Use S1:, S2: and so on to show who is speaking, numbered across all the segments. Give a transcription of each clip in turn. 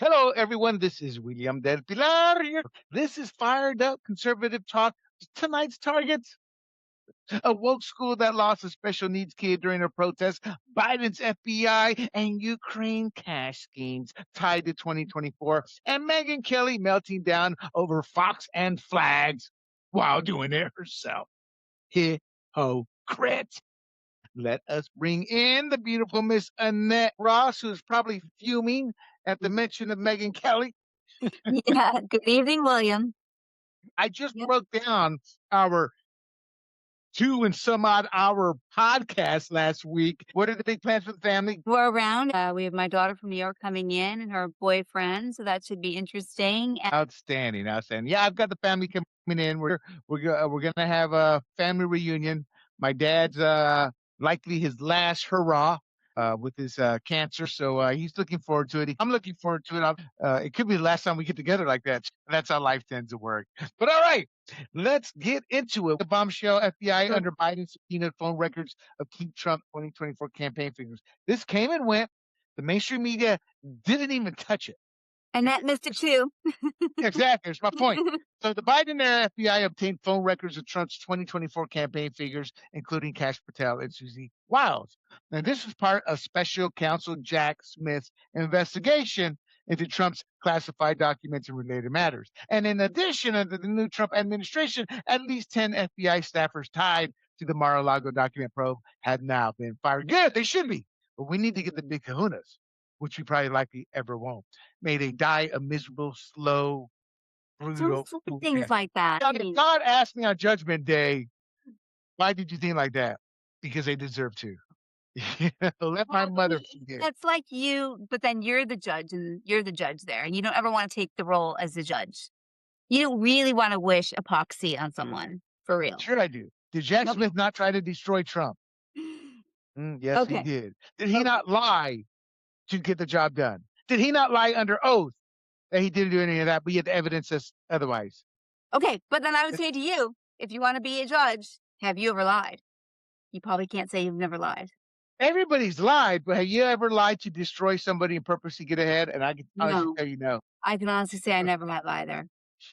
S1: Hello, everyone. This is William del Pilar here. This is Fired Up Conservative Talk. Tonight's targets: a woke school that lost a special needs kid during a protest, Biden's FBI, and Ukraine cash schemes tied to 2024, and Megyn Kelly melting down over Fox and flags while doing it herself. Hypocrite. Let us bring in the beautiful Miss Annette Ross, who's probably fuming at the mention of Megyn Kelly.
S2: Yeah. Good evening, William.
S1: I just
S2: Yep.
S1: broke down our 2 and some odd hour podcast last week. What are the big plans for the family?
S2: We're around. We have my daughter from New York coming in and her boyfriend, so that should be interesting.
S1: Outstanding, outstanding. Yeah, I've got the family coming in. We're gonna have a family reunion. My dad's likely his last hurrah with his cancer, so he's looking forward to it. I'm looking forward to it. It could be the last time we get together like that. That's how life tends to work. But all right, let's get into it. The bombshell: FBI
S2: Sure.
S1: under Biden subpoenaed phone records of key Trump 2024 campaign figures. This came and went. The mainstream media didn't even touch it.
S2: And that missed it too.
S1: Exactly. That's my point. So the Biden era FBI obtained phone records of Trump's 2024 campaign figures, including Cash Patel and Susie Wiles. Now, this was part of Special Counsel Jack Smith's investigation into Trump's classified documents and related matters. And in addition, under the new Trump administration, at least 10 FBI staffers tied to the Mar-a-Lago document probe had now been fired. Good, they should be. But we need to get the big kahunas, which we probably likely ever won't. May they die a miserable, slow, brutal
S2: Things
S1: death.
S2: like that.
S1: Now, if God asked me on Judgment Day, why did you think like that? Because they deserve to. Let my mother forget.
S2: That's like you, but then you're the judge and you're the judge there, and you don't ever want to take the role as the judge. You don't really want to wish epoxy on someone for real.
S1: Sure, I do. Did Jack
S2: Nope.
S1: Smith not try to destroy Trump? Yes, he
S2: Okay.
S1: did. Did he not lie to get the job done? Did he not lie under oath that he didn't do any of that, but yet the evidence says otherwise?
S2: Okay. But then I would say to you, if you want to be a judge, have you ever lied? You probably can't say you've never lied.
S1: Everybody's lied, but have you ever lied to destroy somebody and purposely get ahead? And I can honestly
S2: No.
S1: tell you no.
S2: I can honestly say I never might lie there.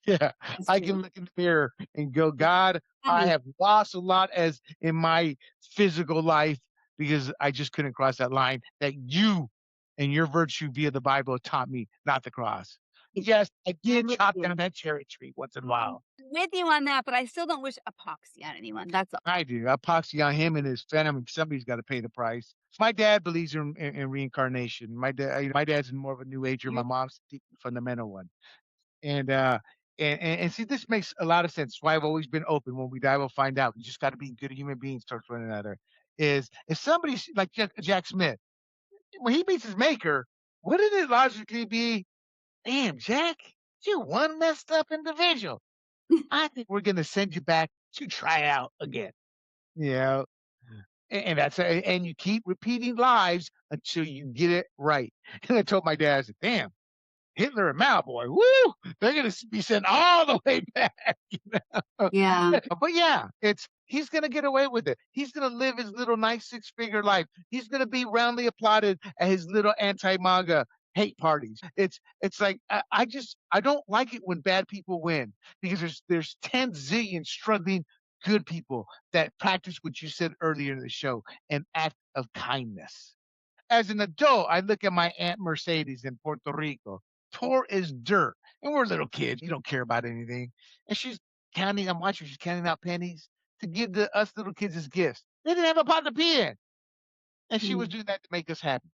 S1: Yeah,
S2: That's
S1: I
S2: true.
S1: can look in the mirror and go, God, I have lost a lot as in my physical life because I just couldn't cross that line that you and your virtue via the Bible taught me not to cross. Yes, I did chop down that cherry tree once in a while.
S2: With you on that, but I still don't wish epoxy on anyone. That's all.
S1: I do. Epoxy on him and his family. Somebody's got to pay the price. My dad believes in reincarnation. My dad's more of a new ager. My mom's a deep fundamental one. And and see, this makes a lot of sense. Why I've always been open. When we die, we'll find out. We just got to be good human beings towards one another. Is if somebody's like Jack Smith, when he meets his maker, wouldn't it logically be, damn, Jack, you one messed up individual. I think we're gonna send you back to try out again. You know, and that's and you keep repeating lies until you get it right. And I told my dad, I said, damn. Hitler and Malboy, woo! They're gonna be sent all the way back.
S2: Yeah.
S1: But yeah, he's gonna get away with it. He's gonna live his little nice 6-figure life. He's gonna be roundly applauded at his little anti-MAGA hate parties. It's like I don't like it when bad people win because there's 10 zillion struggling good people that practice what you said earlier in the show, an act of kindness. As an adult, I look at my Aunt Mercedes in Puerto Rico, poor as dirt. And we're little kids. You don't care about anything. And I'm watching, she's counting out pennies to give to us little kids as gifts. They didn't have a pot to pee in. And she was doing that to make us happy.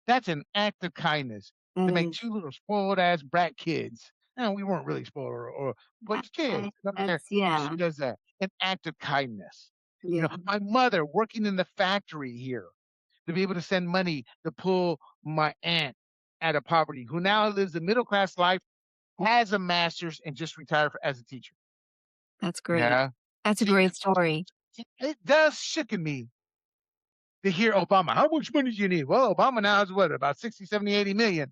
S1: That's an act of kindness to make 2 little spoiled ass brat kids. No, we weren't really spoiled but kids.
S2: Yeah.
S1: She does that. An act of kindness. You
S2: Yeah.
S1: know, my mother working in the factory here to be able to send money to pull my aunt out of poverty, who now lives a middle class life, has a master's, and just retired as a teacher.
S2: That's great.
S1: Yeah,
S2: That's a great story.
S1: it does sicken me to hear Obama. How much money do you need? Well, Obama now has what, about 60, 70, 80 million.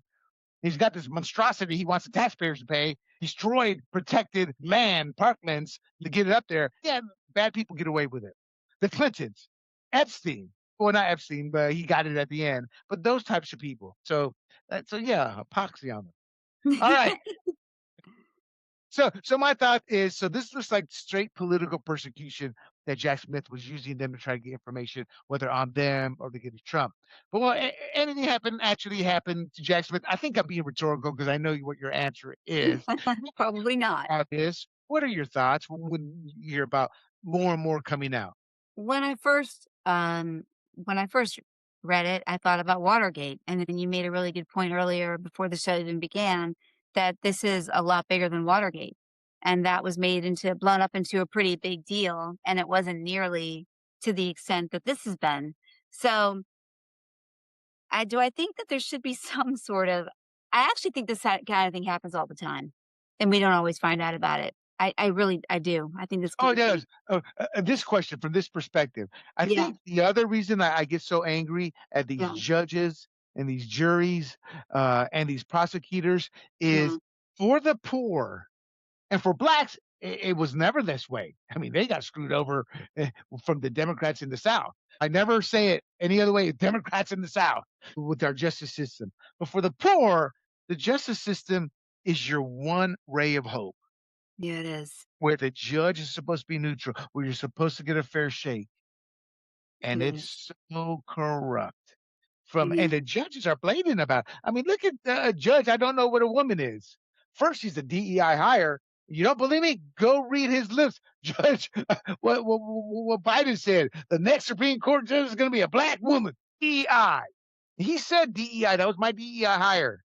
S1: He's got this monstrosity he wants the taxpayers to pay. Destroyed protected land, parklands to get it up there. Yeah, bad people get away with it. The Clintons, Epstein, Well, not Epstein, but he got it at the end. But those types of people. So yeah, epoxy on them. All right. So my thought is, so this looks like straight political persecution that Jack Smith was using them to try to get information, whether on them or to get to Trump. But well, anything actually happened to Jack Smith? I think I'm being rhetorical because I know what your answer is.
S2: Probably not.
S1: About this, what are your thoughts when you hear about more and more coming out?
S2: When I first read it, I thought about Watergate, and then you made a really good point earlier before the show even began that this is a lot bigger than Watergate, and that was made into blown up into a pretty big deal, and it wasn't nearly to the extent that this has been. So, I think that there should be some sort of I actually think this kind of thing happens all the time, and we don't always find out about it. I really I do. I think this
S1: Oh,
S2: kind
S1: it
S2: of thing.
S1: does. This question from this perspective, I
S2: Yeah,
S1: think the other reason I get so angry at these
S2: yeah,
S1: judges and these juries and these prosecutors is
S2: yeah,
S1: for the poor and for blacks. It was never this way. I mean, they got screwed over from the Democrats in the South. I never say it any other way. Democrats in the South with our justice system, but for the poor, the justice system is your one ray of hope
S2: yeah, it is.
S1: where the judge is supposed to be neutral, where you're supposed to get a fair shake,
S2: It
S1: and
S2: is.
S1: it's so corrupt.
S2: Yeah.
S1: And the judges are blatant about it. I mean, look at a judge. I don't know what a woman is. First, he's a DEI hire. You don't believe me? Go read his lips, Judge. What Biden said. The next Supreme Court judge is going to be a black woman. DEI. He said DEI. That was my DEI hire.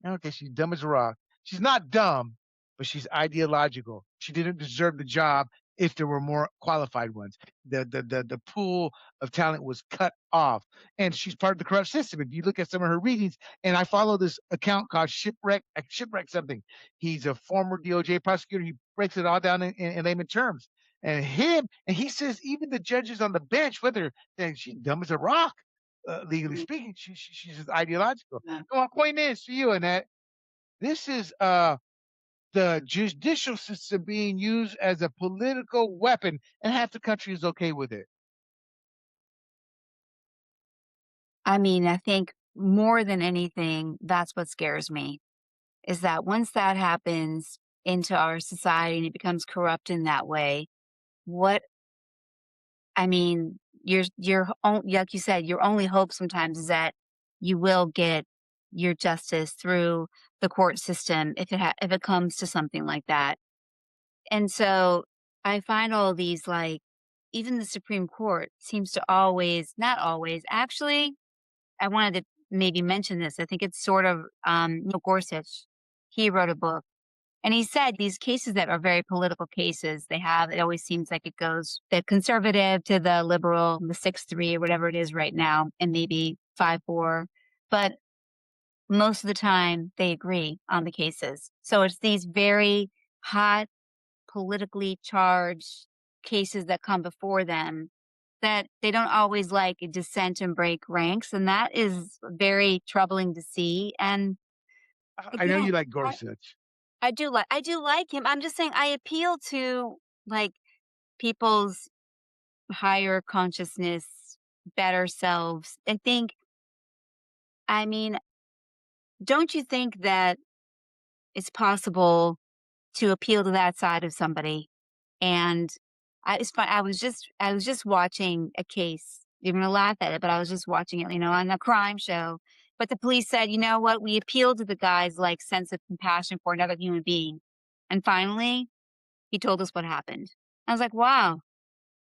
S1: Okay, she's dumb as a rock. She's not dumb, but she's ideological. She didn't deserve the job if there were more qualified ones. The pool of talent was cut off, and she's part of the corrupt system. If you look at some of her readings, and I follow this account called Shipwreck something. He's a former DOJ prosecutor. He breaks it all down in layman terms. And he says even the judges on the bench, whether she's dumb as a rock, legally
S2: Mhm.
S1: speaking, she's just ideological.
S2: Yeah.
S1: So my point is to you, Annette, this is the judicial system being used as a political weapon, and half the country is okay with it.
S2: I mean, I think more than anything, that's what scares me, is that once that happens into our society and it becomes corrupt in that way, what I mean, like you said, your only hope sometimes is that you will get your justice through the court system if it comes to something like that. And so I find all these like even the Supreme Court seems to always not always, actually, I wanted to maybe mention this. I think it's sort of Neil Gorsuch. He wrote a book and he said these cases that are very political cases, it always seems like it goes the conservative to the liberal, the 6-3 or whatever it is right now, and maybe 5-4. But most of the time they agree on the cases. So it's these very hot politically charged cases that come before them that they don't always like dissent and break ranks, and that is very troubling to see, and
S1: I know
S2: again,
S1: you like
S2: I
S1: Gorsuch.
S2: I do like him, I'm just saying I appeal to, like, people's higher consciousness, better selves. I mean, don't you think that it's possible to appeal to that side of somebody? And it's fun I was just watching a case. You're gonna laugh at it, but I was just watching it, on a crime show. But the police said, "You know what? We appealed to the guy's, like, sense of compassion for another human being." And finally, he told us what happened. I was like, "Wow,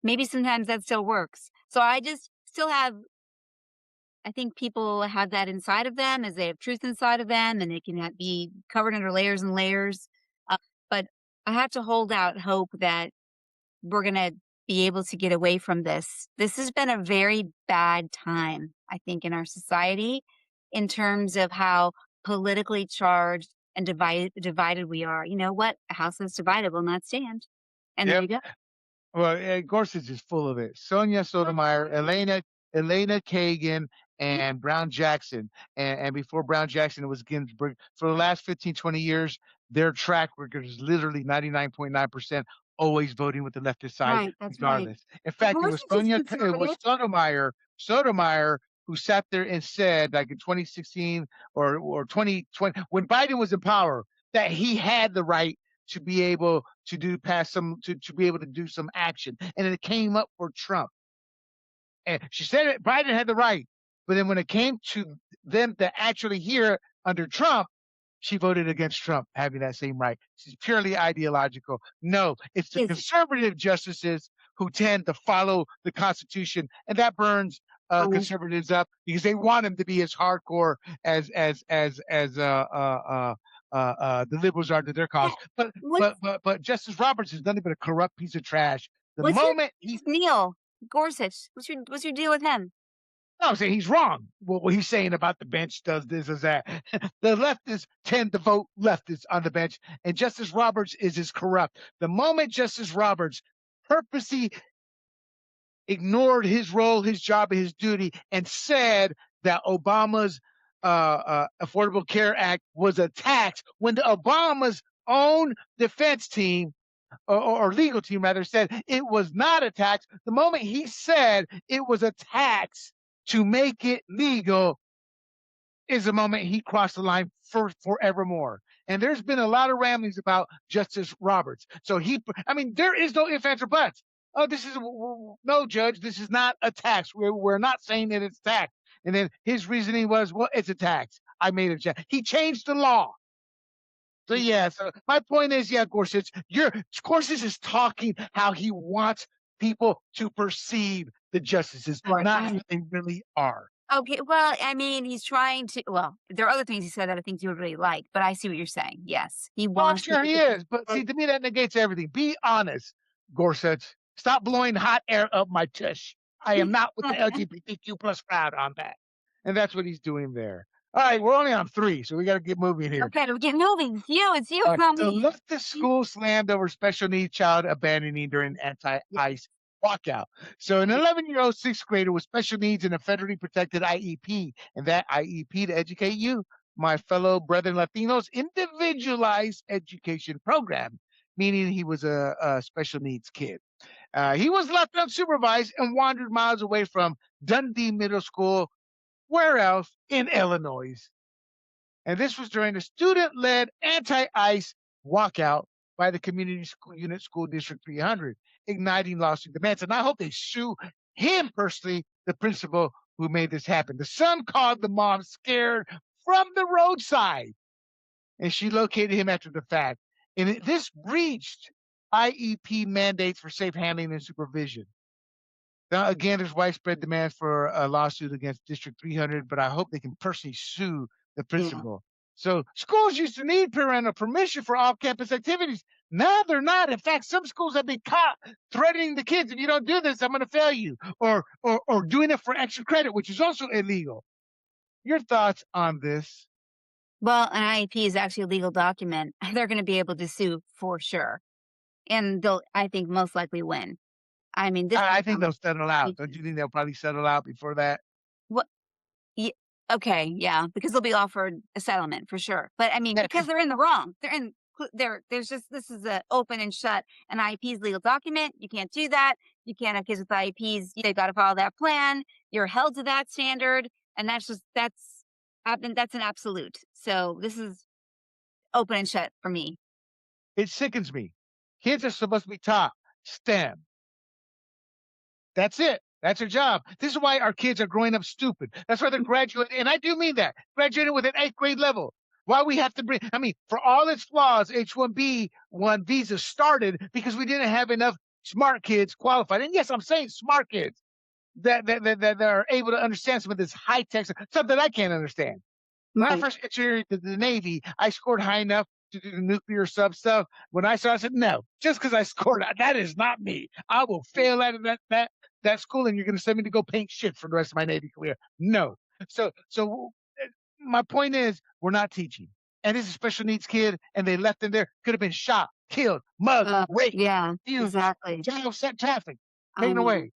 S2: maybe sometimes that still works." So I just still have I think people have that inside of them as they have truth inside of them, and it can be covered under layers and layers. But I have to hold out hope that we're gonna be able to get away from this. This has been a very bad time, I think, in our society in terms of how politically charged and divided we are. You know what? A house that's divided will not stand. And there
S1: Yep.
S2: you go.
S1: Well, Gorsuch is full of it. Sonia Sotomayor, Elena Kagan, and Brown Jackson. And before Brown Jackson, it was Ginsburg. For the last 15, 20 years, their track record is literally 99.9% always voting with the leftist side,
S2: Right, that's right.
S1: regardless. In
S2: But
S1: fact,
S2: Gorsuch is
S1: It was
S2: conservative.
S1: Sotomayor. Sotomayor, who sat there and said, like in 2016 or 2020, when Biden was in power, that he had the right to be able to to be able to do some action, and it came up for Trump. And she said it, Biden had the right, but then when it came to them to actually hear under Trump, she voted against Trump having that same right. She's purely ideological. No, it's the
S2: Is
S1: conservative justices who tend to follow the Constitution, and that burns
S2: um,
S1: conservatives up because they want them to be as hardcore as the liberals are to their cause.
S2: what's
S1: But Justice Roberts is nothing but a corrupt piece of trash. The
S2: what's your
S1: moment he
S2: Neil Gorsuch? What's your deal with him?
S1: No, I'm saying he's wrong. What he's saying about the bench does this, does that. The leftists tend to vote leftists on the bench, and Justice Roberts is as corrupt. The moment Justice Roberts purposely ignored his role, his job, and his duty, and said that Obama's Affordable Care Act was a tax, when the Obama's own defense team or legal team rather said it was not a tax. The moment he said it was a tax to make it legal is the moment he crossed the line for forevermore. And there's been a lot of ramblings about Justice Roberts. So I mean, there is no ifs, ands, or buts. Oh, this is no, Judge. This is not a tax. We're not saying that it's tax. And then his reasoning was, well, it's a tax. I made a check. He changed the law. So yeah, so my point is, yeah, Gorsuch, Gorsuch is talking how he wants people to perceive the justices,
S2: Right.
S1: not how they really are.
S2: Okay, well, I mean, he's trying to. Well, there are other things he said that I think you would really like, but I see what you're saying. Yes, he
S1: Oh, I'm
S2: wants
S1: sure
S2: people
S1: he
S2: to.
S1: is, but see, to me that negates everything. Be honest, Gorsuch. Stop blowing hot air up my tush. I am not with the LGBTQ plus crowd on that, and that's what he's doing there. All right, we're only on 3, so we got to get moving here.
S2: Okay, we're getting moving. It's you, not
S1: So
S2: me.
S1: left the school slammed over special needs child abandoning during anti-ICE walkout. So an 11-year-old sixth grader with special needs in a federally protected IEP, and that IEP, to educate you, my fellow brethren Latinos, individualized education program, meaning he was a special needs kid. He was left unsupervised and wandered miles away from Dundee Middle School, where else? In Illinois. And this was during a student-led anti-ICE walkout by the Community School Unit School District 300, igniting lawsuit demands. And I hope they sue him personally, the principal who made this happen. The son called the mom scared from the roadside, and she located him after the fact. And this breached IEP mandates for safe handling and supervision. Now, again, there's widespread demand for a lawsuit against District 300, but I hope they can personally sue the
S2: Yeah.
S1: principal. So schools used to need parental permission for off-campus activities. Now they're not. In fact, some schools have been caught threatening the kids, if you don't do this, I'm going to fail you, or doing it for extra credit, which is also illegal. Your thoughts on this?
S2: Well, an IEP is actually a legal document. They're going to be able to sue for sure, and they'll, I think, most likely win. I mean, this
S1: I
S2: is
S1: think they'll settle out. Don't you think they'll probably settle out before that?
S2: what. Ye Okay, yeah, because they'll be offered a settlement for sure. But I mean,
S1: Yeah,
S2: because
S1: 'cause
S2: they're in the wrong. There's just, this is a open and shut. An IEP's legal document. You can't do that. You can't have kids with IEPs. They've got to follow that plan. You're held to that standard, and that's an absolute. So this is open and shut for me.
S1: it sickens me. Kids are supposed to be taught STEM. That's it. That's their job. This is why our kids are growing up stupid. That's why they're graduating, and I do mean that, graduating with an 8th grade level. Why we have to bring, I mean, for all its flaws, H-1B1 visa started because we didn't have enough smart kids qualified. And yes, I'm saying smart kids that are able to understand some of this high tech stuff, something I can't understand. When I
S2: Right.
S1: first entered the Navy, I scored high enough to do the nuclear sub stuff. When I saw, I said, no, just because I scored, that is not me. I will fail out of that school, and you're going to send me to go paint shit for the rest of my Navy career. No. So my point is, we're not teaching. And this is a special needs kid, and they left him there. Could have been shot, killed, mugged, raped,
S2: Yeah,
S1: abused,
S2: exactly.
S1: child set traffic,
S2: I
S1: taken
S2: know.
S1: away. You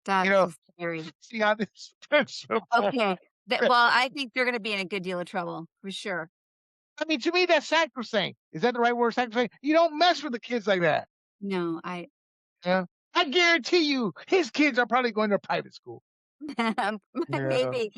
S2: That's
S1: know,
S2: so scary.
S1: see how this principle.
S2: Okay. Well, I think they're gonna be in a good deal of trouble for sure.
S1: I mean, to me, that's sacrosanct. Is that the right word? Sacrosanct? You don't mess with the kids like that.
S2: No, I
S1: Yeah. I guarantee you, his kids are probably going to private school. Yeah.
S2: Maybe.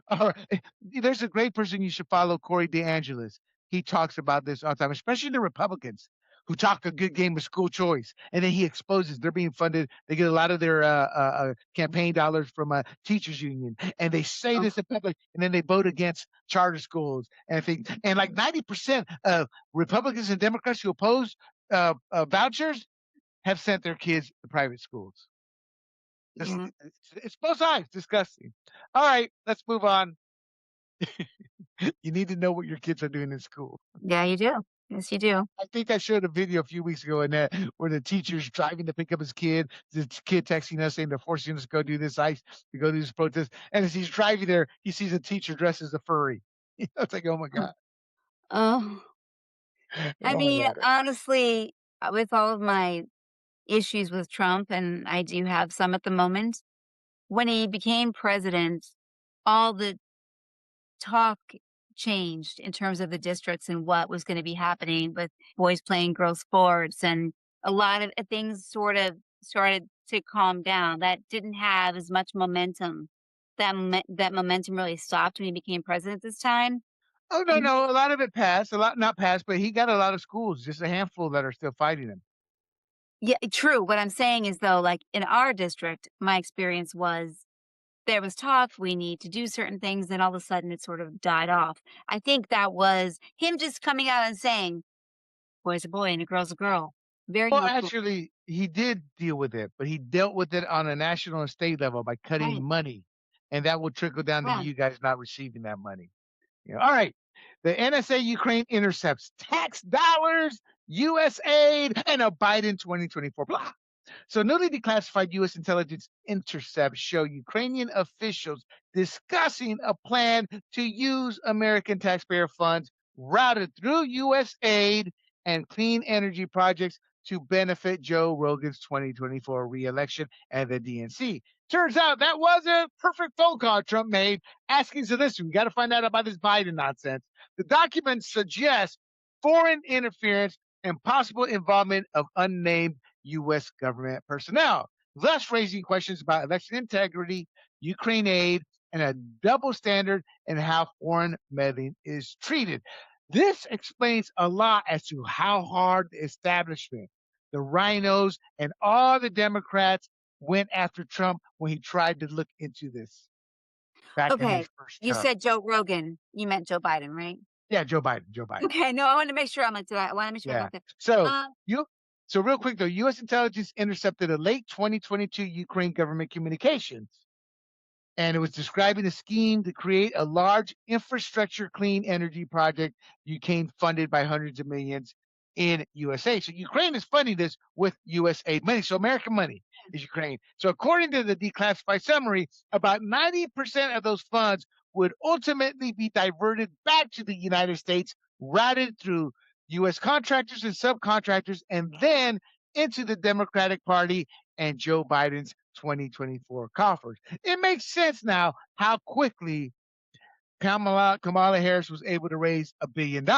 S1: All right. There's a great person you should follow, Corey DeAngelis. He talks about this all the time, especially the Republicans who talk a good game of school choice. And then he exposes they're being funded. They get a lot of their campaign dollars from a teachers union. And they say
S2: Oh,
S1: this in public, and then they vote against charter schools and things. And like 90% of Republicans and Democrats who oppose vouchers have sent their kids to private schools.
S2: yeah.
S1: It's both sides. Disgusting. All right, let's move on. You need to know what your kids are doing in school.
S2: Yeah, you do. Yes, you do.
S1: I think I showed a video a few weeks ago in that where the teacher's driving to pick up his kid. The kid texting us saying they're forcing us to go do this ice, to go do this protest. And as he's driving there, he sees a teacher dressed as a furry. It's like, oh my God.
S2: Oh, I
S1: Oh my
S2: mean,
S1: God.
S2: honestly, with all of my issues with Trump, and I do have some at the moment, when he became president, all the talk changed in terms of the districts and what was gonna be happening with boys playing girls sports, and a lot of things sort of started to calm down. That didn't have as much momentum. That momentum really stopped when he became president this time,
S1: Oh no,
S2: and
S1: no. A lot of it passed. A lot not passed, but he got a lot of schools, just a handful that are still fighting him.
S2: yeah, true. What I'm saying is, though, like, in our district, my experience was there was talk, we need to do certain things, then all of a sudden it sort of died off. I think that was him just coming out and saying, "Boy's a boy and a girl's a girl." Very
S1: Well,
S2: helpful.
S1: actually, he did deal with it, but he dealt with it on a national and state level by cutting
S2: Right.
S1: money, and that will trickle down to
S2: Yeah.
S1: you guys not receiving that money. All right. The NSA Ukraine intercepts tax dollars, US aid, and a Biden 2024 blah. So newly declassified U.S. intelligence intercepts show Ukrainian officials discussing a plan to use American taxpayer funds routed through U.S. aid and clean energy projects to benefit Joe Rogan's 2024 reelection and the DNC. Turns out that was a perfect phone call Trump made asking, so listen, we got to find out about this Biden nonsense. The document suggests foreign interference and possible involvement of unnamed U.S. government personnel, thus raising questions about election integrity, Ukraine aid, and a double standard in how foreign meddling is treated. This explains a lot as to how hard the establishment, the rhinos, and all the Democrats went after Trump when he tried to look into this back in his
S2: Okay.
S1: first
S2: You
S1: term.
S2: said Joe Rogan. You meant Joe Biden, right?
S1: Yeah, Joe Biden, Joe Biden.
S2: Okay, no, I wanted to make sure. I'm like, I wanna make sure I
S1: Yeah.
S2: got that.
S1: So
S2: Um,
S1: you so real quick though, U.S. intelligence intercepted a late 2022 Ukraine government communications, and it was describing a scheme to create a large infrastructure clean energy project Ukraine funded by hundreds of millions in USA. So Ukraine is funding this with US aid money. So American money is Ukraine. So according to the declassified summary, about 90% of those funds would ultimately be diverted back to the United States, routed through US contractors and subcontractors, and then into the Democratic Party and Joe Biden's 2024 coffers. It makes sense now how quickly Kamala Harris was able to raise $1 billion.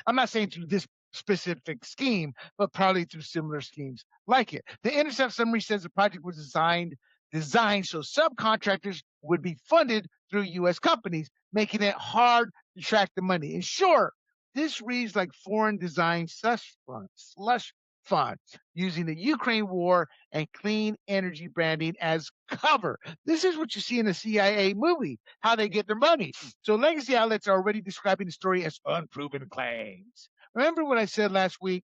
S1: I'm not saying through this specific scheme, but probably through similar schemes like it. The Intercept summary says the project was designed so subcontractors would be funded through U.S. companies, making it hard to track the money. And sure, this reads like foreign design slush fund, using the Ukraine war and clean energy branding as cover. This is what you see in a CIA movie, how they get their money. So legacy outlets are already describing the story as unproven claims. Remember what I said last week?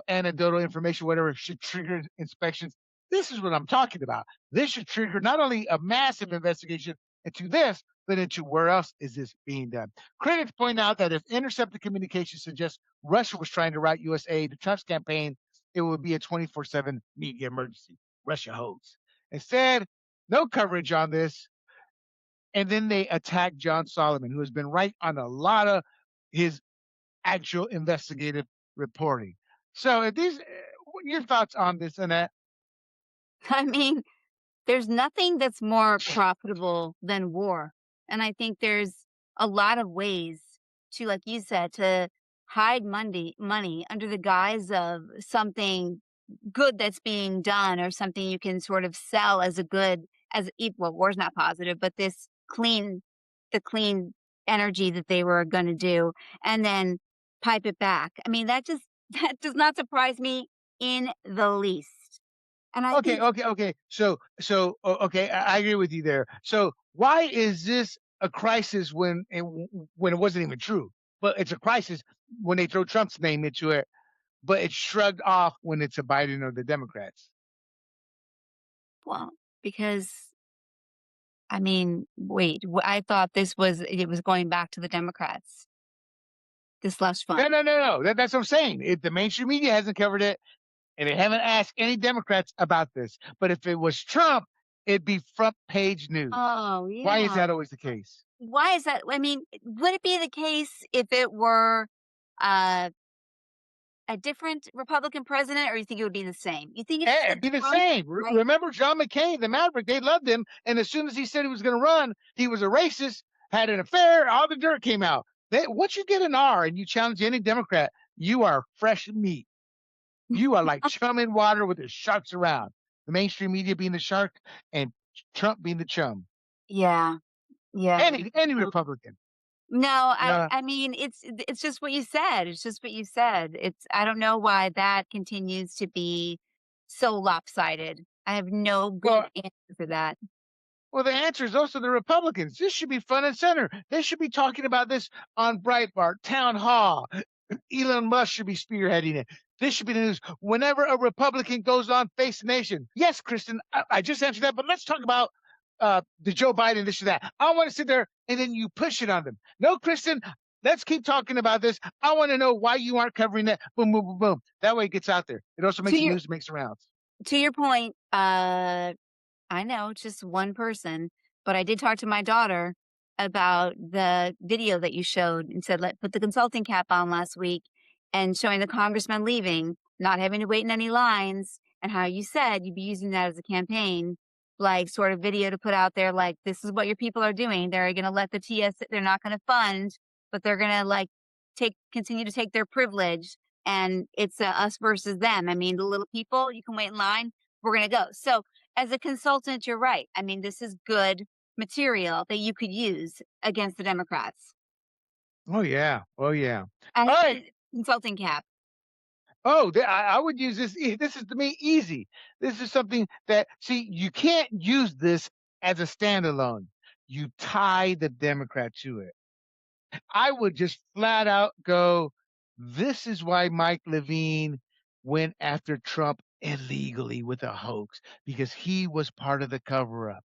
S1: Anecdotal information, whatever, should trigger inspections. This is what I'm talking about. This should trigger not only a massive investigation into this, but into where else is this being done. Critics point out that if intercepted communication suggests Russia was trying to route US aid to Trump's campaign, it would be a 24/7 media emergency. Russia hosts. Instead, no coverage on this. And then they attack John Solomon, who has been right on a lot of his actual investigative reporting. So, what are your thoughts on this, Annette?
S2: I mean, there's nothing that's more profitable than war, and I think there's a lot of ways to, like you said, to hide money under the guise of something good that's being done or something you can sort of sell as a good well, war's not positive, but this clean energy that they were going to do and then pipe it back. I mean, that just that does not surprise me in the least. And I
S1: Okay,
S2: think,
S1: okay, okay. Okay, I agree with you there. So why is this a crisis when it wasn't even true? But it's a crisis when they throw Trump's name into it, but it's shrugged off when it's a Biden or the Democrats.
S2: well, because I mean, wait, I thought it was going back to the Democrats, this slush
S1: No,
S2: fund.
S1: no, no, no. That's what I'm saying. The mainstream media hasn't covered it, and they haven't asked any Democrats about this. But if it was Trump, it'd be front page news.
S2: Oh,
S1: Why is
S2: yeah.
S1: that always the case?
S2: Why is that? I mean, would it be the case if it were uh, a different Republican president, or you think it would be the same? You think it's
S1: Yeah,
S2: the
S1: be the
S2: Trump,
S1: same.
S2: right?
S1: Remember John McCain, the Maverick? They loved him, and as soon as he said he was going to run, he was a racist, had an affair. All the dirt came out. Once you get an R and you challenge any Democrat, you are fresh meat. You are like chum in water with the sharks around. The mainstream media being the shark, and Trump being the chum.
S2: Yeah, yeah.
S1: Any Republican.
S2: No,
S1: Yeah.
S2: I mean, it's just what you said. It's just what you said. It's I don't know why that continues to be so lopsided. I have no good
S1: Well,
S2: answer for that.
S1: Well, the answer is also the Republicans. This should be front and center. They should be talking about this on Breitbart, Town Hall. Elon Musk should be spearheading it. This should be the news. Whenever a Republican goes on Face the Nation. Yes, Kristen, I just answered that, but let's talk about the Joe Biden, this or that. I want to sit there and then you push it on them. No, Kristen, let's keep talking about this. I want to know why you aren't covering that. Boom, boom, boom, boom. That way it gets out there. It also
S2: To
S1: makes the
S2: your
S1: news, makes the rounds.
S2: point, I know it's just one person, but I did talk to my daughter about the video that you showed and said, let put the consulting cap on last week and showing the congressman leaving, not having to wait in any lines, and how you said you'd be using that as a campaign, like sort of video to put out there, like, this is what your people are doing. They're going to let the TS, they're not going to fund, but they're going to like continue to take their privilege. And it's us versus them. I mean, the little people, you can wait in line. We're going to go. So as a consultant, you're right. I mean, this is good material that you could use against the Democrats.
S1: Oh, yeah. Oh, yeah.
S2: And
S1: All right.
S2: it's a consulting cap.
S1: Oh, I would use this. This is to me easy. This is something that, see, you can't use this as a standalone. You tie the Democrat to it. I would just flat out go, this is why Mike Levine went after Trump illegally with a hoax because he was part of the cover up.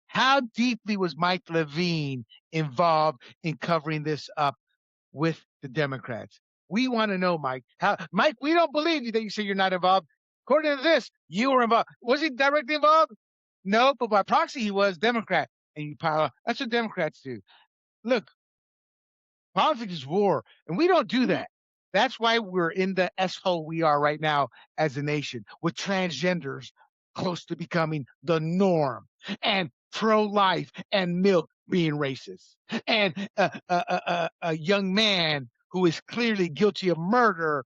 S1: How deeply was Mike Levine involved in covering this up with the Democrats? We want to know, Mike. Mike, we don't believe you that you say you're not involved. According to this, you were involved. Was he directly involved? No, but by proxy, he was Democrat. And you pile up. That's what Democrats do. Look, politics is war, and we don't do
S2: Mhm.
S1: that. That's why we're in the S-hole we are right now as a nation, with transgenders close to becoming the norm, and pro-life and milk being racist, and a young man who is clearly guilty of murder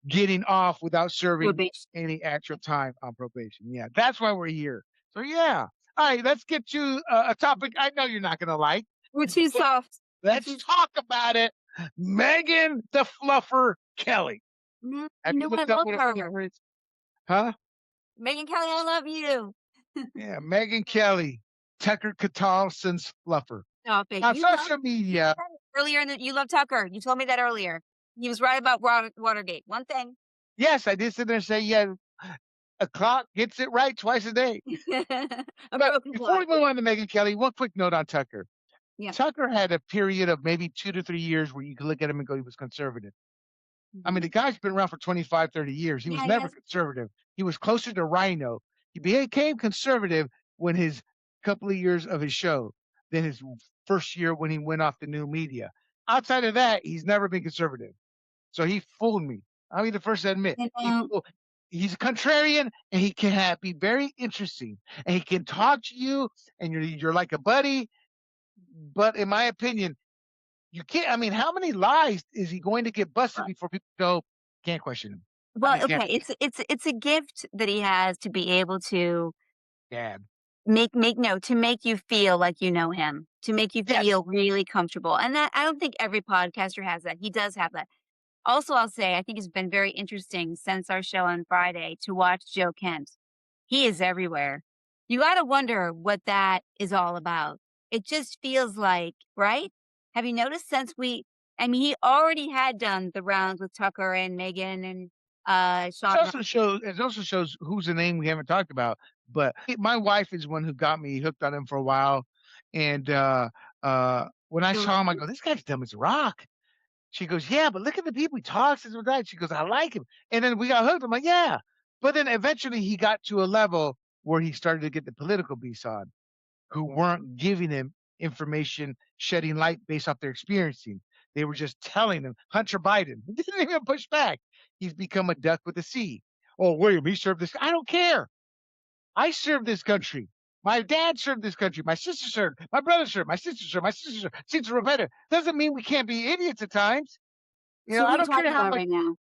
S1: getting off without serving
S2: Probation.
S1: any actual time on probation. Yeah, that's why we're here. So yeah, all right, let's get to a topic I know you're not going to like.
S2: We're too soft. We're
S1: Let's
S2: too,
S1: talk about it. Megyn the Fluffer Kelly.
S2: no,
S1: Have
S2: you
S1: you
S2: know I
S1: looked up
S2: love
S1: what a
S2: her.
S1: fluffer is? Huh?
S2: Megyn Kelly, I love you.
S1: Yeah, Megyn Kelly, Tucker Carlson's fluffer.
S2: Stop it.
S1: On
S2: You love
S1: social media,
S2: earlier you love Tucker. You told me that earlier. He was right about Watergate. One thing.
S1: yes, I did sit there and say, yeah, a clock gets it right twice a day.
S2: A
S1: But
S2: broken
S1: before we
S2: clock.
S1: move on to Megyn Kelly, one quick note on Tucker.
S2: Yeah.
S1: Tucker had a period of maybe 2 to 3 years where you could look at him and go, he was conservative. I mean,
S2: Mhm.
S1: the guy's been around for 25, 30 years. He was
S2: Yeah,
S1: never
S2: yes.
S1: conservative. He was closer to Rhino. He became conservative when his couple of years of his show, then his first year when he went off the new media. Outside of that, he's never been conservative. So he fooled me. I'll be the first to admit.
S2: You know,
S1: He's a contrarian and he can be very interesting and he can talk to you and you're like a buddy. But in my opinion, you can't. I mean, how many lies is he going to get busted before people go, can't question him? I
S2: Well,
S1: just can't
S2: okay, it's a gift that he has to be able to
S1: stand.
S2: make no to make you feel like you know him, to make you
S1: Yes.
S2: feel really comfortable, and that I don't think every podcaster has that. He does have that. Also, I'll say I think it's been very interesting since our show on Friday to watch Joe Kent. He is everywhere. You gotta wonder what that is all about. It just feels like, right? Have you noticed since I mean, he already had done the rounds with Tucker and Megan and,
S1: It
S2: Sean Ryan.
S1: also shows who's the name we haven't talked about, but my wife is one who got me hooked on him for a while, and, when I saw him, I go, "This guy's dumb as a rock." She goes, "Yeah, but look at the people he talks to," that. She goes, "I like him." And then we got hooked. I'm like, "Yeah." But then eventually he got to a level where he started to get the political beasts on, who weren't giving him information, shedding light based off their experiencing. They were just telling him, Hunter Biden didn't even push back. He's become a duck with a C. Oh, William, he served this. I don't care. I served this country. My dad served this country. My sister served. My brother served. My sister served. My sister served. Sister Rebecca. Doesn't mean we can't be idiots at times.
S2: So who
S1: I
S2: are you
S1: don't care
S2: talking
S1: how
S2: about
S1: much
S2: right now?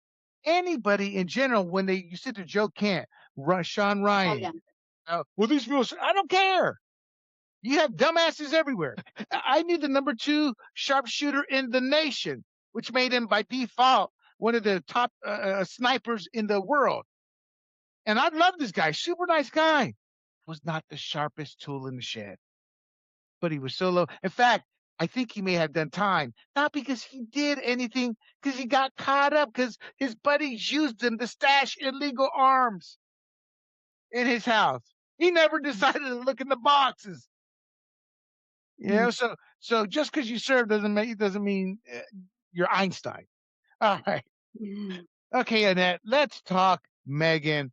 S1: anybody in general, when you sit to Joe Kent, Sean
S2: Oh, yeah.
S1: Ryan, well, these people, I don't care. You have dumbasses everywhere. I knew the number two sharpshooter in the nation, which made him by default one of the top snipers in the world. And I love this guy, super nice guy. Was not the sharpest tool in the shed, but he was so low. In fact, I think he may have done time, not because he did anything, because he got caught up because his buddies used him to stash illegal arms in his house. He never decided to look in the boxes.
S2: Mm.
S1: So just because you serve doesn't mean you're Einstein. All right.
S2: Mm.
S1: Okay, Annette, let's talk Megyn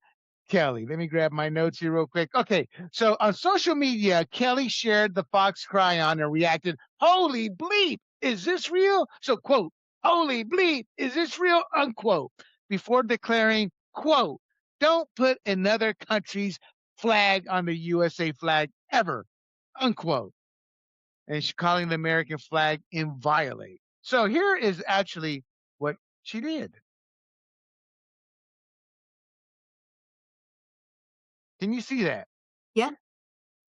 S1: Kelly. Let me grab my notes here real quick. Okay, so on social media, Kelly shared the Fox cry on and reacted, "Holy bleep, is this real?" So, quote, "Holy bleep, is this real?" Unquote, before declaring, quote, "Don't put another country's flag on the USA flag ever," unquote. And she's calling the American flag inviolate. So here is actually what she did. Can you see that?
S2: Yeah,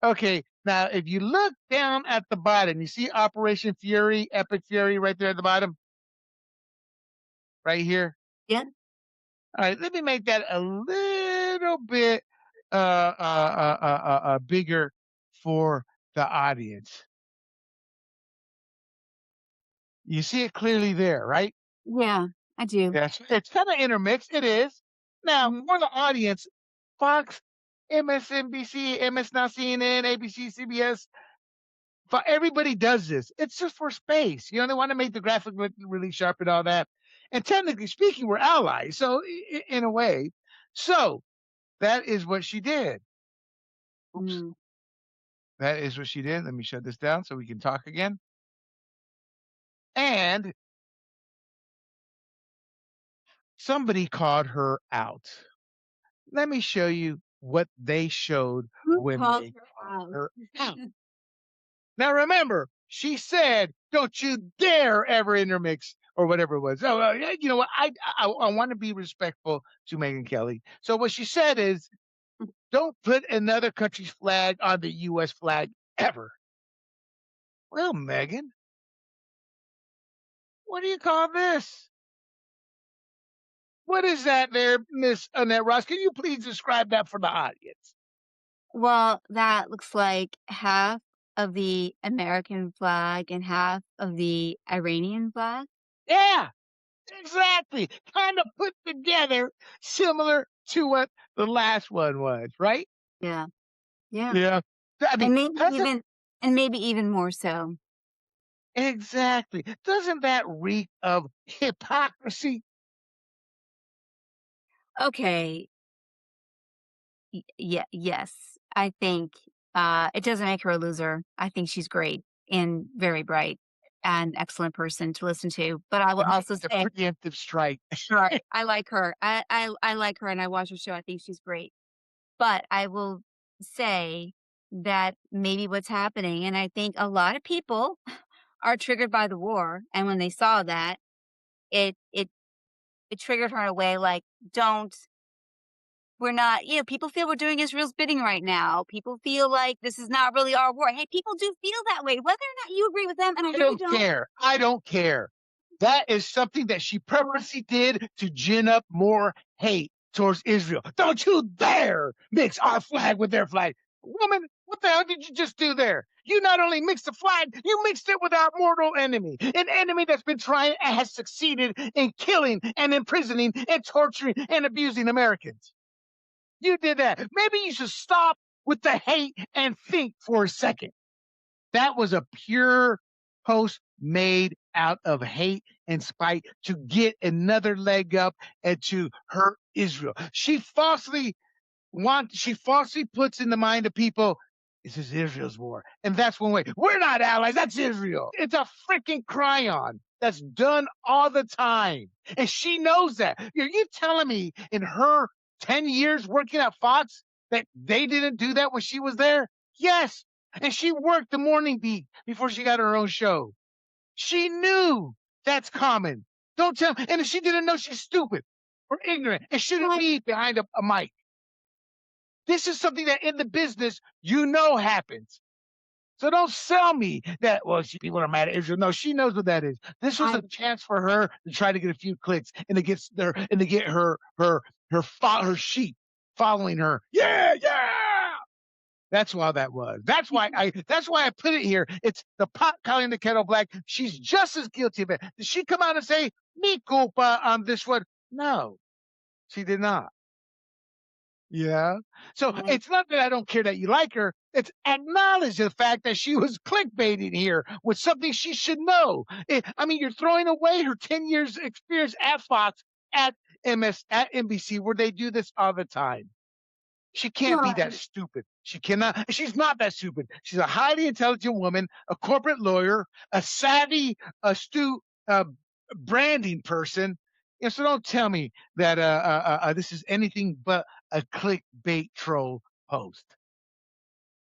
S1: Okay, now if you look down at the bottom, you see Operation Fury, Epic Fury right there at the bottom, right here.
S2: yeah.
S1: All right, let me make that a little bit bigger for the audience. You see it clearly there, right?
S2: Yeah, I do.
S1: Yes, it's kind of intermixed. It is. Now,
S2: Mhm.
S1: for the audience, Fox, MSNBC, MS Now, CNN, ABC, CBS, everybody does this. It's just for space. They want to make the graphic look really sharp and all that. And technically speaking, we're allies. So, in a way, so that is what she did. Oops,
S2: Mm.
S1: that is what she did. Let me shut this down so we can talk again. And somebody called her out. Let me show you what they showed
S2: Who
S1: when
S2: called
S1: they
S2: her
S1: called
S2: out?
S1: her out. Now remember, she said, "Don't you dare ever intermix," or whatever it was. So, you know what? I want to be respectful to Megyn Kelly. So what she said is, "Don't put another country's flag on the U.S. flag ever." Well, Megyn, what do you call this? What is that there, Miss Annette Ross? Can you please describe that for the audience?
S2: Well, that looks like half of the American flag and half of the Iranian flag.
S1: Yeah, exactly. Kind of put together, similar to what the last one was, right?
S2: Yeah, yeah.
S1: Yeah. I mean,
S2: And maybe
S1: doesn't
S2: even and maybe even more so.
S1: exactly. Doesn't that reek of hypocrisy?
S2: Okay, yeah, yes. I think, it doesn't make her a loser. I think she's great and very bright and excellent person to listen to, but I will
S1: And
S2: also
S1: making the
S2: say
S1: preemptive strike.
S2: right, I like her. I like her and I watch her show. I think she's great. But I will say that maybe what's happening, and I think a lot of people are triggered by the war, and when they saw that, it it triggered her in a way like, don't we're not, people feel we're doing Israel's bidding right now. People feel like this is not really our war. Hey, people do feel that way, whether or not you agree with them, and I
S1: I
S2: really
S1: don't
S2: don't.
S1: care. I don't care. That is something that she purposely did to gin up more hate towards Israel. Don't you dare mix our flag with their flag. Woman, what the hell did you just do there? You not only mixed the flag, you mixed it with our mortal enemy, an enemy that's been trying and has succeeded in killing and imprisoning and torturing and abusing Americans. You did that. Maybe you should stop with the hate and think for a second. That was a pure post made out of hate and spite to get another leg up and to hurt Israel. She falsely puts in the mind of people, this is Israel's war. And that's one way. We're not allies. That's Israel. It's a freaking cry-on that's done all the time. And she knows that. You telling me in her 10 years working at Fox that they didn't do that when she was there? Yes. And she worked the morning beat before she got her own show. She knew that's common. Don't tell. And if she didn't know, she's stupid or ignorant and shouldn't be behind a mic. This is something that in the business happens. So don't sell me that. Well, people are mad at Israel. No, she knows what that is. This was a chance for her to try to get a few clicks and to get her sheep following her. Yeah, yeah. That's why that was. That's why I put it here. It's the pot calling the kettle black. She's just as guilty of it. Did she come out and say me culpa on this one? No, she did not. Yeah. So it's not that I don't care that you like her. It's acknowledge the fact that she was clickbaiting here with something she should know. You're throwing away her 10 years experience at Fox, at MS, at NBC, where they do this all the time. She can't be that stupid. She cannot. She's not that stupid. She's a highly intelligent woman, a corporate lawyer, a savvy, astute branding person. So don't tell me that this is anything but a clickbait troll post.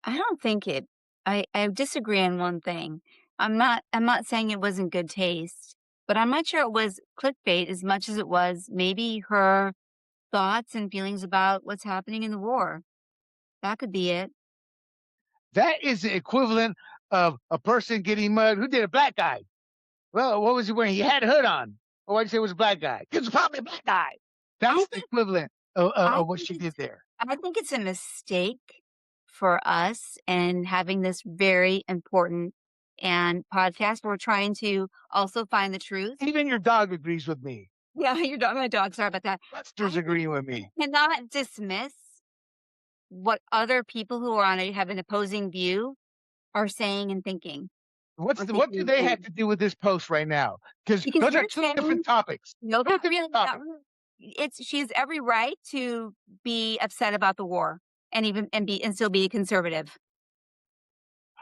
S2: I don't think it I disagree on one thing. I'm not saying it wasn't good taste, but I'm not sure it was clickbait as much as it was maybe her thoughts and feelings about what's happening in the war. That could be it.
S1: That is the equivalent of a person getting mud. Who did a black guy? Well, what was he wearing? He had a hood on. Well, why'd you say it was a black guy? Because it's probably a black guy. That's the equivalent
S2: I
S1: of what
S2: think
S1: she did
S2: it's
S1: there.
S2: I think it's a mistake for us and having this very important and podcast. We're trying to also find the truth.
S1: Even your dog agrees with me.
S2: Yeah, my dog. Sorry about that.
S1: Buster's agreeing with me.
S2: Cannot dismiss what other people who are have an opposing view are saying and thinking.
S1: What do they have to do with this post right now? Because those are two different topics.
S2: No,
S1: Two different topics.
S2: she has every right to be upset about the war and still be conservative.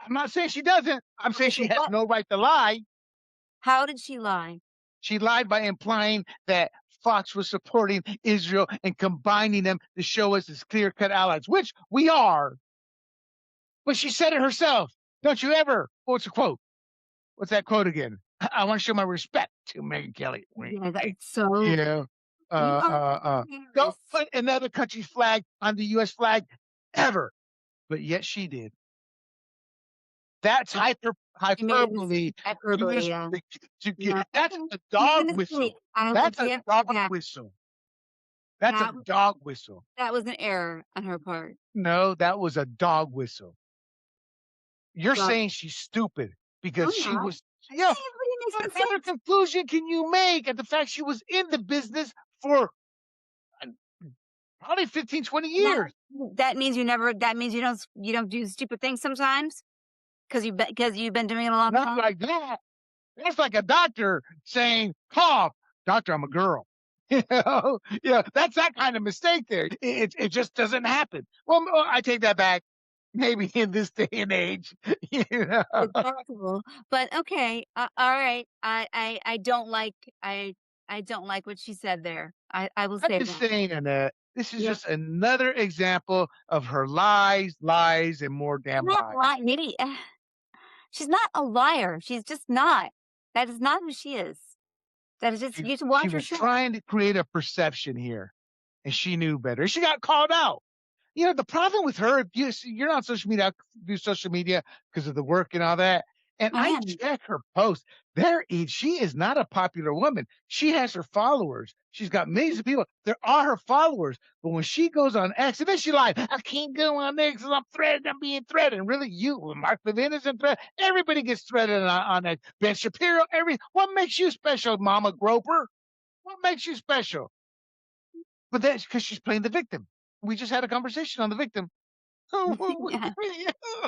S1: I'm not saying she doesn't. I'm saying she has no right to lie.
S2: How did she lie?
S1: She lied by implying that Fox was supporting Israel and combining them to show us as clear-cut allies, which we are. But she said it herself. Don't you ever? What's the quote? What's that quote again? I want to show my respect to Megyn Kelly.
S2: Yeah, that's so.
S1: Yeah. Don't put another country's flag on the U.S. flag ever. But yet she did. That's hyperbole.
S2: Hyperbole, yeah.
S1: That's a dog whistle. That's a dog whistle. That's a dog whistle.
S2: That was an error on her part.
S1: No, that was a dog whistle. You're saying she's stupid because she was. Yeah. What other conclusion can you make at the fact she was in the business for probably 15, 20 years?
S2: That means you don't do stupid things sometimes because you've been doing it a long time.
S1: Not like that. That's like a doctor saying, cough, doctor, I'm a girl. That's that kind of mistake there. It just doesn't happen. Well, I take that back. Maybe in this day and age,
S2: It's possible, but okay, all right. I don't like I don't like what she said there. I will say
S1: I'm just
S2: that.
S1: saying, Annette, this is just another example of her lies, and more damn lies.
S2: Maybe she's not a liar. She's just not. That is not who she is. That is just
S1: She
S2: you should
S1: she
S2: watch her
S1: was
S2: show.
S1: trying to create a perception here, and she knew better. She got called out. The problem with her, if you're on social media, I do social media because of the work and all that. And
S2: I
S1: I
S2: am.
S1: check her posts. She is not a popular woman. She has her followers. She's got millions of people. There are her followers. But when she goes on X, and then she like, I can't go on X because I'm threatened. I'm being threatened. Really, Mark Levin isn't threatened. Everybody gets threatened on X. Ben Shapiro, what makes you special, Mama Groper? What makes you special? But that's because she's playing the victim. We just had a conversation on the victim. Oh,
S2: Yeah.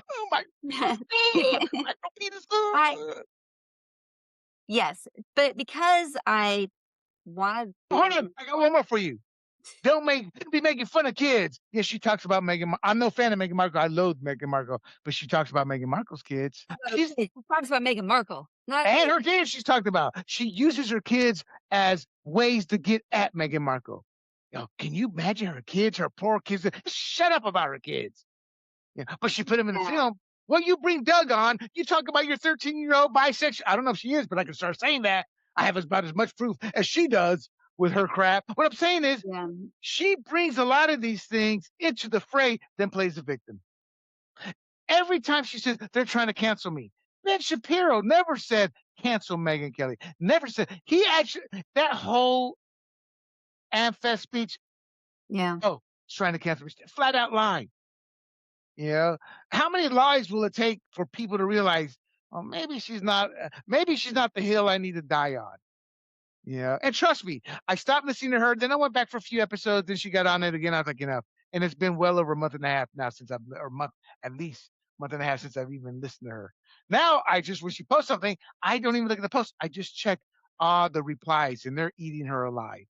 S1: oh my, my penis.
S2: I yes, but because I wanted
S1: Hold on, I got one more for you. Don't be making fun of kids. Yeah, she talks about Meghan. I'm no fan of Meghan Markle. I loathe Meghan Markle, but she talks about Meghan Markle's kids. She's
S2: who talks about Meghan Markle, not
S1: and
S2: me.
S1: her kids. She's talked about. She uses her kids as ways to get at Meghan Markle. Can you imagine her kids, her poor kids? Shut up about her kids. Yeah, but she put him in the
S2: Yeah.
S1: film. Well, you bring Doug on. You talk about your 13-year-old bisexual. I don't know if she is, but I can start saying that. I have about as much proof as she does with her crap. What I'm saying is,
S2: Yeah.
S1: she brings a lot of these things into the fray, then plays the victim. Every time she says they're trying to cancel me, Ben Shapiro never said cancel Megyn Kelly. Never said he actually that whole Amfest speech.
S2: Yeah.
S1: Oh, he's trying to cancel me. Flat out lie. You know, how many lies will it take for people to realize, oh, maybe she's not the hill I need to die on. And trust me, I stopped listening to her. Then I went back for a few episodes. Then she got on it again. I was like, and it's been well over a month and a half now or month, at least month and a half since I've even listened to her. Now when she posts something, I don't even look at the post. I just check the replies, and they're eating her alive.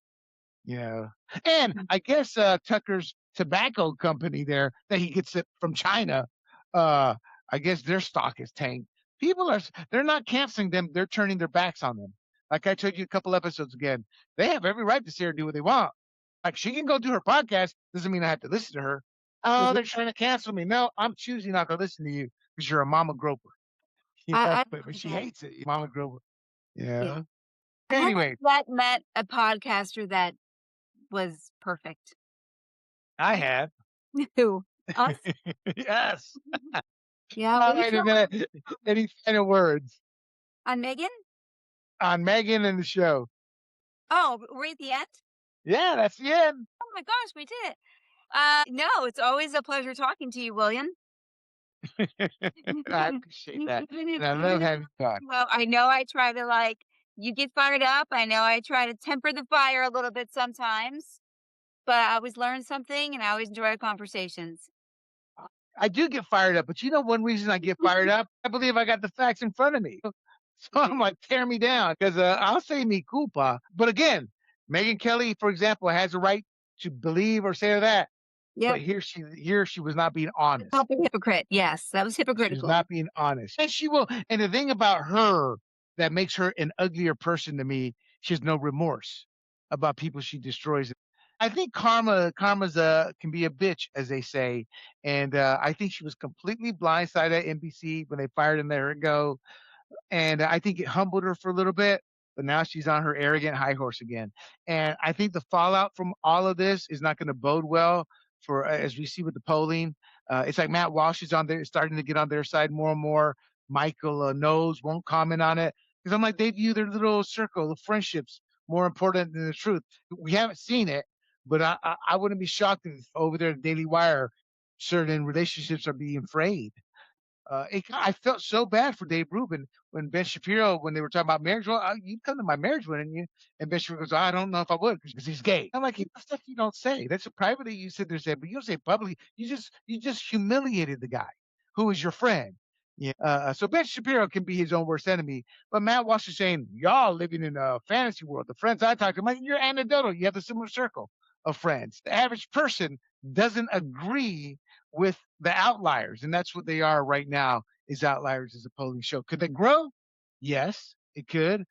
S1: Yeah. And I guess Tucker's tobacco company there that he gets it from China, uh, I guess their stock is tanked. They're not canceling them, they're turning their backs on them. Like I told you a couple episodes again, they have every right to say or do what they want. Like she can go do her podcast, doesn't mean I have to listen to her. Oh,
S2: Mhm.
S1: they're trying to cancel me. No, I'm choosing not to listen to you because you're a mama groper.
S2: I
S1: But
S2: like
S1: she
S2: that.
S1: hates it, mama groper.
S2: Yeah.
S1: Yeah.
S2: I haven't
S1: Anyway,
S2: yet met a podcaster that was perfect.
S1: I have.
S2: Who? Us?
S1: Yes.
S2: Yeah,
S1: All
S2: we
S1: right,
S2: try
S1: and then any final words
S2: on Megan?
S1: on Megan and the show?
S2: Oh, we're at the end?
S1: Yeah, that's the end.
S2: Oh my gosh, we did it. No, it's always a pleasure talking to you, William.
S1: I appreciate that,
S2: Even if
S1: and I love
S2: even if
S1: having fun.
S2: well, I know I try to, like you get fired up, I know I try to temper the fire a little bit sometimes, but I always learn something, and I always enjoy our conversations.
S1: I do get fired up, but one reason I get fired up, I believe I got the facts in front of me. So I'm like, tear me down because I'll say me culpa. But again, Megyn Kelly, for example, has a right to believe or say that. But
S2: Yep.
S1: here she was not being
S2: The
S1: honest.
S2: culprit hypocrite, yes, that was
S1: She's
S2: hypocritical.
S1: not being honest. And she will. And the thing about her that makes her an uglier person to me, she has no remorse about people she destroys. I think karma's can be a bitch, as they say. And I think she was completely blindsided at NBC when they fired him. There it go. And I think it humbled her for a little bit, but now she's on her arrogant high horse again. And I think the fallout from all of this is not going to bode well for as we see with the polling. It's like Matt Walsh is on there, starting to get on their side more and more. Michael knows, won't comment on it because I'm like they view their little circle of friendships more important than the truth. We haven't seen it, but I wouldn't be shocked if over there at Daily Wire certain relationships are being frayed. I felt so bad for Dave Rubin when Ben Shapiro, when they were talking about marriage. Well, you'd come to my marriage, wouldn't you? And Ben Shapiro goes, I don't know if I would because he's gay. I'm like, that's stuff you don't say. That's privately you sit there and say, but you don't say publicly. You just humiliated the guy who is your friend. Yeah. So Ben Shapiro can be his own worst enemy. But Matt Walsh is saying, y'all living in a fantasy world. The friends I talk to, I'm like, you're anecdotal. You have a similar circle of friends. The average person doesn't agree with the outliers, and that's what they are right now is outliers as a polling show. Could they grow? Yes, it could.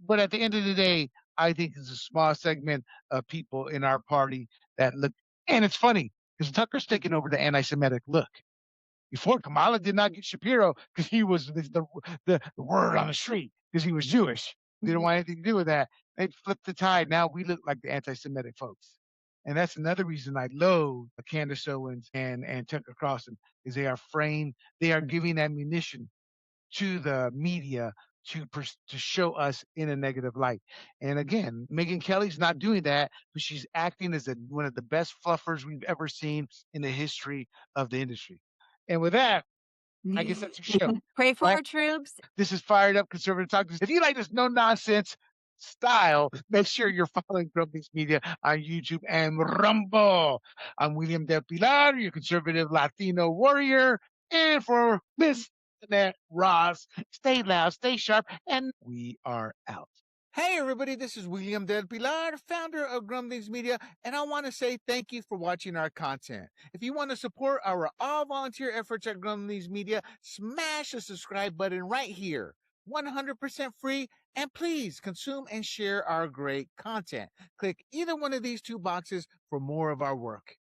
S1: But at the end of the day, I think it's a small segment of people in our party that look, and it's funny because Tucker's taking over the anti-Semitic look. Before Kamala did not get Shapiro because he was the word on the street because he was Jewish. They didn't want anything to do with that. It flipped the tide. Now we look like the anti-Semitic folks. And that's another reason I loathe Candace Owens and Tucker Carlson is they are giving ammunition to the media to show us in a negative light. And again, Megyn Kelly's not doing that, but she's acting as one of the best fluffers we've ever seen in the history of the industry. And with that, I guess that's your show.
S2: Pray for
S1: Right?
S2: our troops.
S1: This is Fired Up Conservative Talk. If you like this no nonsense style, make sure you're following Grumblings Media on YouTube and Rumble. I'm William Del Pilar, your conservative Latino warrior. And for Miss Annette Ross, stay loud, stay sharp, and we are out. Hey everybody, this is William Del Pilar, founder of Grumblings Media, and I want to say thank you for watching our content. If you want to support our all-volunteer efforts at Grumblings Media, smash the subscribe button right here. 100% free, and please consume and share our great content. Click either one of these two boxes for more of our work.